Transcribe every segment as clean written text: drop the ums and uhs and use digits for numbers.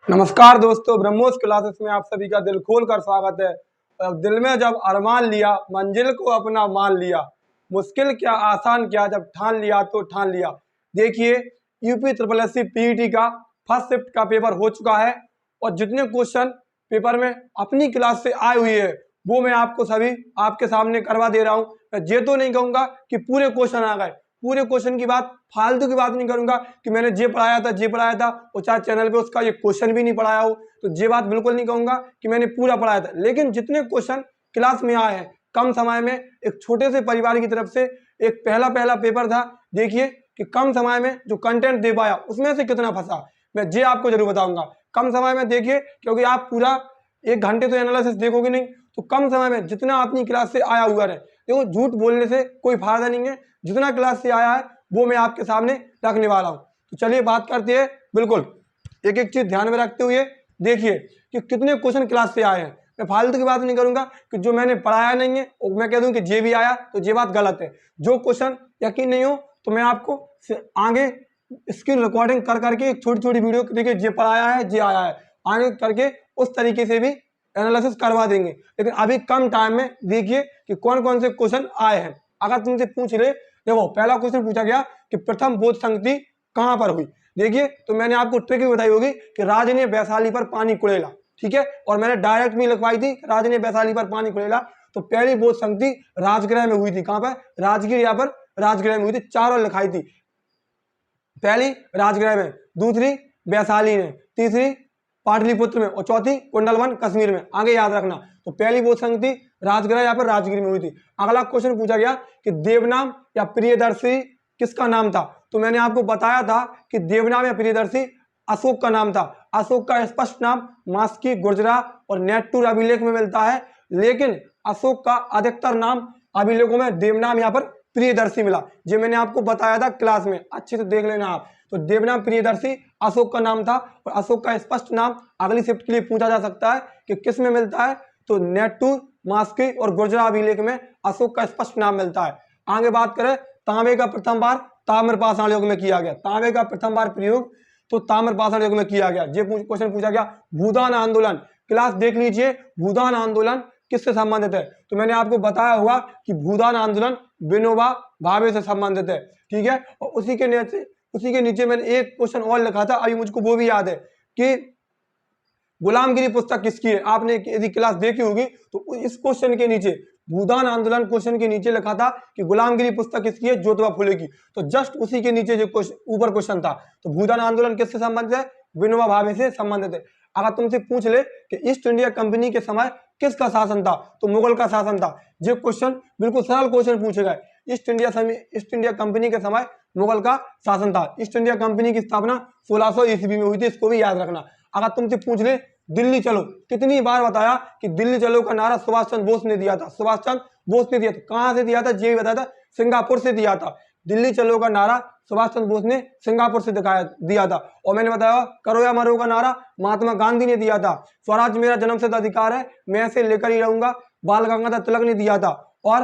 नमस्कार दोस्तों, ब्रह्मोस क्लासेस में आप सभी का दिल खोल कर स्वागत है। अब दिल में जब अरमान लिया, मंजिल को अपना मान लिया, मुश्किल क्या आसान क्या, जब ठान लिया तो ठान लिया। देखिए, यूपी ट्रिपल एससी पीईटी का फर्स्ट शिफ्ट का पेपर हो चुका है और जितने क्वेश्चन पेपर में अपनी क्लास से आए हुए हैं वो मैं आपको सभी आपके सामने करवा दे रहा हूँ। मैं ये तो नहीं कहूँगा कि पूरे क्वेश्चन आ गए, पूरे क्वेश्चन की बात, फालतू की बात नहीं करूंगा कि मैंने जे पढ़ाया था और चाहे चैनल पे उसका ये क्वेश्चन भी नहीं पढ़ाया हो, तो ये बात बिल्कुल नहीं कहूंगा कि मैंने पूरा पढ़ाया था। लेकिन जितने क्वेश्चन क्लास में आए हैं कम समय में, एक छोटे से परिवार की तरफ से एक पहला पेपर था, देखिए कि कम समय में जो कंटेंट दे पाया उसमें से कितना फंसा, मैं ये आपको जरूर बताऊंगा। कम समय में देखिए, क्योंकि आप पूरा 1 घंटे तो एनालिसिस देखोगे नहीं, तो कम समय में जितना अपनी क्लास से आया हुआ है, देखो झूठ बोलने से कोई फायदा नहीं है, जितना क्लास से आया है वो मैं आपके सामने रखने वाला हूं। तो चलिए बात करते हैं। बिल्कुल एक एक चीज ध्यान में रखते हुए देखिए कि कितने क्वेश्चन क्लास से आए हैं। मैं फालतू की बात नहीं करूंगा कि जो मैंने पढ़ाया नहीं है और मैं कह दूं कि जे भी आया तो ये बात गलत है। जो क्वेश्चन यकीन नहीं हो तो मैं आपको आगे स्क्रीन रिकॉर्डिंग कर करके एक छोटी छोटी वीडियो देखिए, जे पढ़ाया है जे आया है आगे करके उस तरीके से भी एनालिसिस करवा देंगे। लेकिन अभी कम टाइम में देखिए कि कौन कौन से क्वेश्चन आए हैं। अगर तुमसे पूछ ले, देखो पहला क्वेश्चन पूछा गया कि प्रथम बोध संगति कहां पर हुई। देखिए, तो मैंने आपको ट्रिक भी बताई होगी कि राज ने वैशाली पर पानी कुड़ेला, ठीक है, और मैंने डायरेक्ट भी लिखवाई थी राज ने वैशाली पर पानी कुड़ेला। तो पहली बोध संगति राजगृह में हुई थी। कहां पर? राजगीर, यहाँ पर राजगृह में हुई थी। चारों लिखाई थी, पहली राजगृह में, दूसरी वैशाली में, तीसरी पाटलिपुत्र में और चौथी कुंडलवन कश्मीर में। आगे याद रखना, तो पहली बोध संगति राजगृह यहाँ पर राजगीर में हुई थी। अगला क्वेश्चन पूछा गया कि देवनाम या प्रियदर्शी किसका नाम था। तो मैंने आपको बताया था कि देवनाम या प्रियदर्शी अशोक का नाम था। अशोक का स्पष्ट नाम मास्की, गुर्जरा और नेट्टूर अभिलेख में मिलता है, लेकिन अशोक का अधिकतर नाम अभिलेखों में देवनाम यहाँ पर प्रियदर्शी मिला। जो मैंने आपको बताया था क्लास में, अच्छे से देख लेना आप। तो देवनाम प्रियदर्शी अशोक का नाम था और अशोक का स्पष्ट नाम अगली शिफ्ट के लिए पूछा जा सकता है कि किस में मिलता है। तो नेट्टूर, मास्की और गुर्जरा अभिलेख में अशोक का स्पष्ट नाम मिलता है। आगे बात करें, तांबे का प्रथम बार ताम्रपाषाण युग में किया गया। तांबे का प्रथम बार प्रयोग तो ताम्रपाषाण युग में किया गया। ये क्वेश्चन पूछा गया। भूदान आंदोलन, क्लास देख लीजिए, भूदान आंदोलन किससे संबंधित है। तो मैंने आपको बताया होगा कि भूदान आंदोलन विनोबा भावे से संबंधित है, ठीक है। और उसी के नीचे मैंने एक क्वेश्चन और लिखा था, अभी मुझको वो भी याद है कि गुलामगिरी पुस्तक किसकी है। आपने यदि क्लास देखी होगी तो इस क्वेश्चन के नीचे, भूदान आंदोलन क्वेश्चन के नीचे लिखा था कि गुलामगिरी पुस्तक किसकी है, ज्योतिबा फुले की। तो जस्ट उसी के नीचे जो ऊपर क्वेश्चन था, तो भूदान आंदोलन किससे संबंधित है? विनोबा भावे से संबंधित है। अगर तुमसे पूछ ले कि ईस्ट इंडिया कंपनी के समय किसका शासन था, तो मुगल का शासन था। ये क्वेश्चन बिल्कुल सरल क्वेश्चन पूछे गए। ईस्ट इंडिया कंपनी के समय मुगल का शासन था। ईस्ट इंडिया कंपनी की स्थापना 1600 ईस्वी में हुई थी, इसको भी याद रखना। अगर तुमसे पूछ ले दिल्ली चलो, कितनी बार बताया कि दिल्ली चलो का नारा सुभाष चंद्र बोस ने दिया था। सुभाष चंद्र बोस ने दिया था। कहां से दिया था ये भी बताया था, सिंगापुर से दिया था। दिल्ली चलो का नारा सुभाष चंद्र बोस ने सिंगापुर से दिया था। और मैंने बताया करो या मरो का नारा महात्मा गांधी ने दिया था। स्वराज मेरा जन्मसिद्ध अधिकार है, मैं इसे लेकर ही रहूंगा, बाल गंगाधर तिलक ने दिया था। और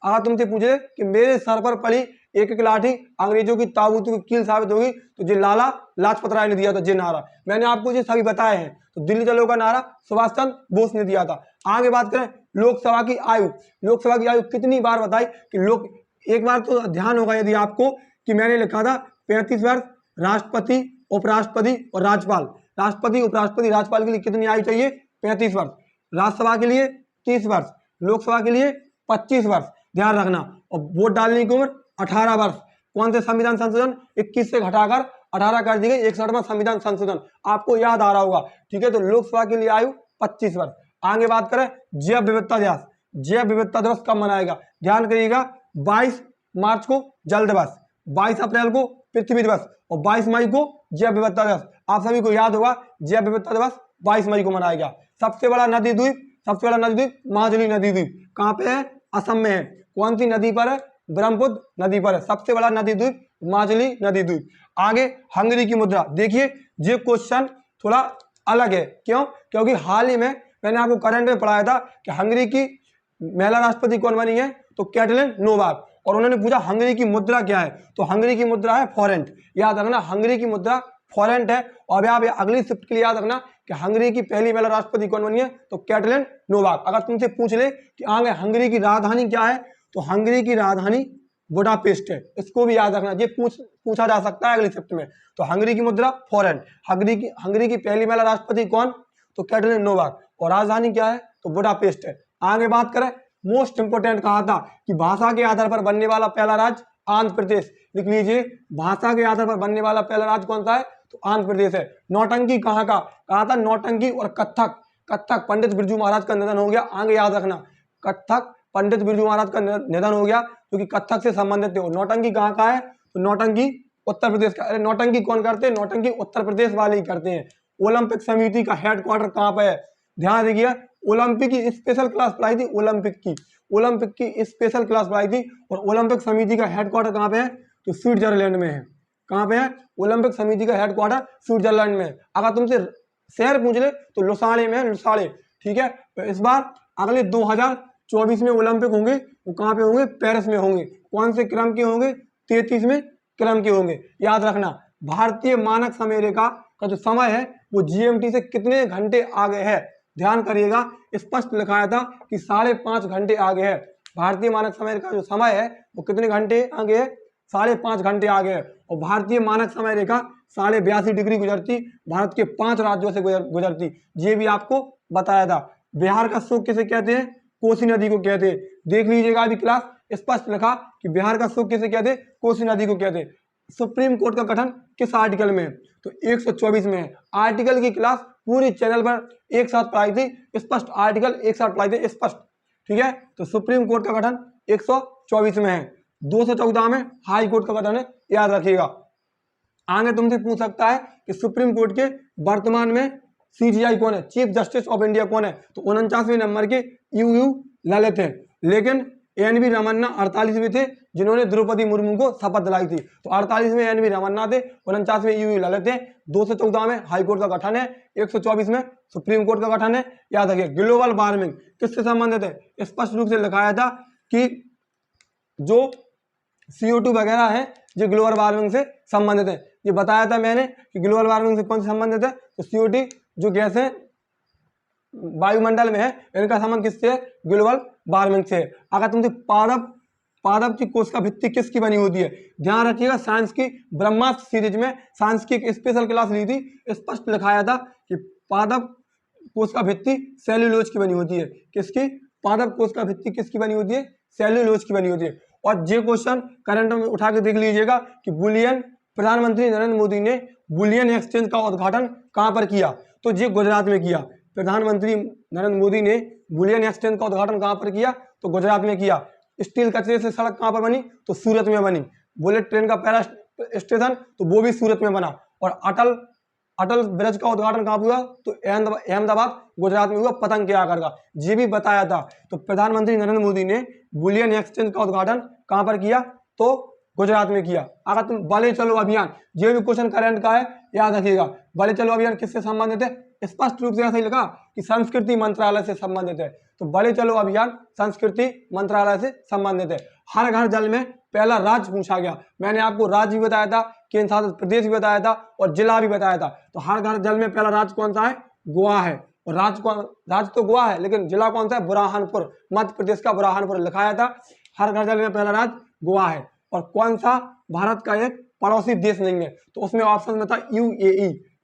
अगर तुमसे पूछे कि मेरे सर पर पड़ी एक एक लाठी अंग्रेजों की ताबूतों की कील साबित होगी, तो ये लाला लाजपत राय ने दिया था। ये नारा मैंने आपको ये सभी बताए हैं। तो दिल्ली चलो का नारा सुभाष चंद्र बोस ने दिया था। आगे बात करें लोकसभा की आयु। लोकसभा की आयु कितनी बार बताई कि लोग, एक बार तो ध्यान होगा यदि आपको कि मैंने लिखा था 35 वर्ष राष्ट्रपति, उपराष्ट्रपति और राज्यपाल। राष्ट्रपति, उपराष्ट्रपति, राज्यपाल के लिए कितनी आयु चाहिए? 35 वर्ष। राज्यसभा के लिए 30 वर्ष, लोकसभा के लिए 25 वर्ष, ध्यान रखना। और वोट डालने की उम्र 18 वर्ष। कौन से संविधान संशोधन? 21 से घटाकर 18 कर दी गई, 61वां संविधान संशोधन, आपको याद आ रहा होगा, ठीक है। तो लोकसभा के लिए आयु 25 वर्ष। आगे बात करें जैव विविधता दिवस। जैव विविधता दिवस कब मनाएगा? ध्यान करिएगा, 22 मार्च को जल दिवस, 22 अप्रैल को पृथ्वी दिवस और 22 मई को जैव विविधता दिवस। आप सभी को याद होगा जैव विविधता दिवस 22 मई को मनाया गया। सबसे बड़ा नदी द्वीप माजुली नदी द्वीप कहाँ पे है? असम में है। कौन सी नदी पर है? ब्रह्मपुत्र नदी पर है। सबसे बड़ा नदी द्वीप माजुली नदी द्वीप। आगे हंगरी की मुद्रा। देखिए ये क्वेश्चन थोड़ा अलग है, क्यों? क्योंकि हाल ही में मैंने आपको करंट में पढ़ाया था कि हंगरी की महिला राष्ट्रपति कौन बनी है, तो कैटलिन नोवाक। और उन्होंने पूछा हंगरी की मुद्रा क्या है, तो हंगरी की मुद्रा है फॉरेंट। याद रखना, हंगरी की मुद्रा फॉरेंट है। और अभी आप अगली शिफ्ट के लिए याद रखना कि हंगरी की पहली महिला राष्ट्रपति कौन बनी है, तो कैटलिन नोवाक। अगर तुमसे पूछ ले कि आगे हंगरी की राजधानी क्या है, तो हंगरी की राजधानी बुडापेस्ट है। इसको भी याद रखना, ये पूछा जा सकता है अगली शिफ्ट में। तो हंगरी की मुद्रा फॉरेन, हंगरी की पहली महिला राष्ट्रपति कौन, तो कैटलिन नोवाक, और राजधानी क्या है, तो बुडापेस्ट है। आगे बात करें, मोस्ट इंपोर्टेंट कहा था कि भाषा के आधार पर बनने वाला पहला राज्य आंध्र प्रदेश। लिख लीजिए, भाषा के आधार पर बनने वाला पहला राज्य कौन सा है, तो आंध्र प्रदेश है। नौटंकी कहाँ का, कहा था नौटंकी और कत्थक पंडित बिरजू महाराज का निधन हो गया। आगे याद रखना, कत्थक पंडित बिरजू महाराज का निधन हो गया, क्योंकि कत्थक से संबंधित थे। नौटंकी कहाँ का है, तो नौटंकी उत्तर प्रदेश का। अरे नौटंकी कौन करते हैं, नौटंकी उत्तर प्रदेश वाले ही करते हैं। ओलंपिक समिति का हेडक्वार्टर कहाँ पे है, ध्यान दीजिए। ओलंपिक की स्पेशल क्लास पढ़ाई थी, ओलंपिक की स्पेशल क्लास पढ़ाई थी। और ओलंपिक समिति का हेडक्वार्टर कहाँ पे है, तो स्विट्जरलैंड में है। कहाँ पे है, ओलंपिक समिति का हेडक्वार्टर स्विट्जरलैंड में है। अगर तुमसे शहर पूछ ले तो लुसाड़े में है, लुसाड़े, ठीक है। तो इस बार अगले 2024 में ओलंपिक होंगे, वो कहाँ पे होंगे, पेरिस में होंगे। कौन से क्रम के होंगे, 33वें क्रम के होंगे। याद रखना, भारतीय मानक समय रेखा का जो समय है वो जीएमटी से कितने घंटे आगे है, ध्यान करिएगा। स्पष्ट लिखाया था कि 5.5 घंटे आगे है। भारतीय मानक समय का जो समय है वो कितने घंटे आगे है, 5.5 घंटे आगे है। और भारतीय मानक समय रेखा 82.5 डिग्री गुजरती, भारत के 5 राज्यों से गुजरती, ये भी आपको बताया था। बिहार का शोक किसे कहते हैं, कोसी नदी को कहते हैं। देख लीजिएगा अभी क्लास, स्पष्ट लिखा कि बिहार का शोक किसे कहते हैं, कोसी नदी को कहते हैं। सुप्रीम कोर्ट का गठन किस आर्टिकल में है, तो 124 में है। आर्टिकल की क्लास पूरी चैनल पर एक साथ पढ़ाई थी, स्पष्ट आर्टिकल एक साथ पढ़ाई थी, स्पष्ट, ठीक है। तो सुप्रीम कोर्ट का गठन 124 में है। 214 में हाई कोर्ट का गठन है, याद रखिएगा। आगे तुमसे पूछ सकता है कि सुप्रीम कोर्ट के वर्तमान में सीजीआई कौन है, चीफ जस्टिस ऑफ इंडिया कौन है, तो 49वें नंबर के यूयू ललित हैं। लेकिन एन वी रमन्ना 48वें थे, जिन्होंने द्रौपदी मुर्मू को शपथ दिलाई थी। तो 48वें एन वी रमन्ना थे, 49वें यूयू ललित थे। 214 में हाई कोर्ट का गठन है, 124 में सुप्रीम कोर्ट का गठन है, याद रखिए। ग्लोबल वार्मिंग किससे संबंधित है, स्पष्ट रूप से लिखाया था कि जो CO2 वगैरह है ये ग्लोबल वार्मिंग से संबंधित है। ये बताया था मैंने कि ग्लोबल वार्मिंग से कौन से संबंधित है, तो CO2 जो गैस है वायुमंडल में है, इनका संबंध किससे है, ग्लोबल वार्मिंग से। अगर तुमसे पादप की कोशिका भित्ति किसकी बनी होती है, ध्यान रखिएगा। साइंस की ब्रह्मास्त्र सीरीज में साइंस की एक स्पेशल क्लास ली थी, स्पष्ट लिखाया था कि पादप कोशिका भित्ति सेल्यूलोज की बनी होती है। किसकी, पादप कोशिका भित्ति किसकी बनी होती है, सेल्यूलोज की बनी होती है। और ये क्वेश्चन करंट में उठा के देख लीजिएगा कि बुलियन, प्रधानमंत्री नरेंद्र मोदी ने बुलियन एक्सचेंज का उद्घाटन कहाँ पर किया, तो ये गुजरात में किया। प्रधानमंत्री नरेंद्र मोदी ने बुलियन एक्सचेंज का उद्घाटन कहाँ पर किया, तो गुजरात में किया। स्टील कचरे से सड़क कहाँ पर बनी, तो सूरत में बनी। बुलेट ट्रेन का पहला स्टेशन तो वो भी सूरत में बना। और अटल ब्रिज का उद्घाटन कहाँ हुआ, तो अहमदाबाद गुजरात में हुआ, पतंग के आकार का, ये भी बताया था। तो प्रधानमंत्री नरेंद्र मोदी ने बुलियन एक्सचेंज का उद्घाटन कहाँ पर किया, तो गुजरात में किया। अगर तुम बले चलो अभियान, ये भी क्वेश्चन करंट का है, याद रखिएगा। बले चलो अभियान किससे संबंधित है, स्पष्ट रूप से ऐसा ही लिखा कि संस्कृति मंत्रालय से संबंधित है। तो बले चलो अभियान संस्कृति मंत्रालय से संबंधित है। हर घर जल में पहला राज्य पूछा गया, मैंने आपको राज्य भी बताया था, केंद्र शासित प्रदेश भी बताया था और जिला भी बताया था। तो हर घर जल में पहला राज्य कौन सा है, गोवा है। और राज्य तो गोवा है, लेकिन जिला कौन सा है, बुरहानपुर, मध्य प्रदेश का बुरहानपुर लिखाया था। हर घर जल में पहला राज्य गोवा है। और कौन सा भारत का एक पड़ोसी देश नहीं है, तो उसमें ऑप्शन में था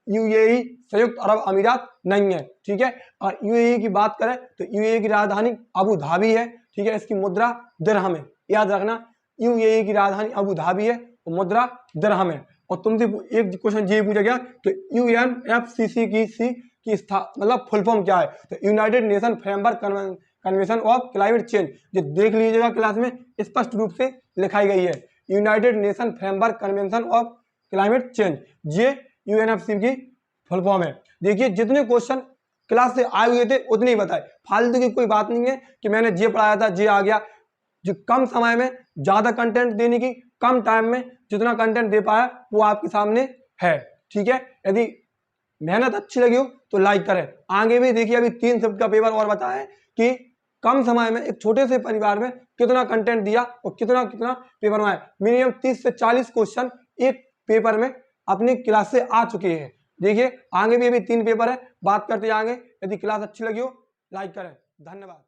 यूएई, संयुक्त अरब अमीरात नहीं है, ठीक है। और यूएई की बात करें तो यूएई की राजधानी अबू धाबी है, ठीक है। इसकी मुद्रा दिरहम है, याद रखना। यूएई की राजधानी अबू धाबी है, तो मुद्रा दिरहम है। और तुमसे एक क्वेश्चन ये पूछा गया, तो UNFCCC की मतलब फुल फॉर्म क्या है, तो United nation framework convention of climate change. जो देख लीजिएगा क्लास में स्पष्ट रूप से लिखाई गई है, United nation framework convention of climate change, ये UNFCCC की फुल फॉर्म है। देखिए जितने क्वेश्चन क्लास से आए हुए थे उतने ही बताए, फालतू की कोई बात नहीं है कि मैंने ये पढ़ाया था ये आ गया। जो कम समय में ज्यादा कंटेंट देने की, कम टाइम में जितना कंटेंट दे पाया वो आपके सामने है, ठीक है। यदि मेहनत अच्छी लगी हो तो लाइक करें। आगे भी देखिए अभी 3 शिफ्ट का पेपर और बताया है कि कम समय में एक छोटे से परिवार में कितना कंटेंट दिया और कितना पेपर बनाया। मिनिमम 30 से 40 क्वेश्चन एक पेपर में अपनी क्लास से आ चुके हैं। देखिए आगे भी अभी 3 पेपर है, बात करते हैं आगे। यदि क्लास अच्छी लगी हो लाइक करें। धन्यवाद।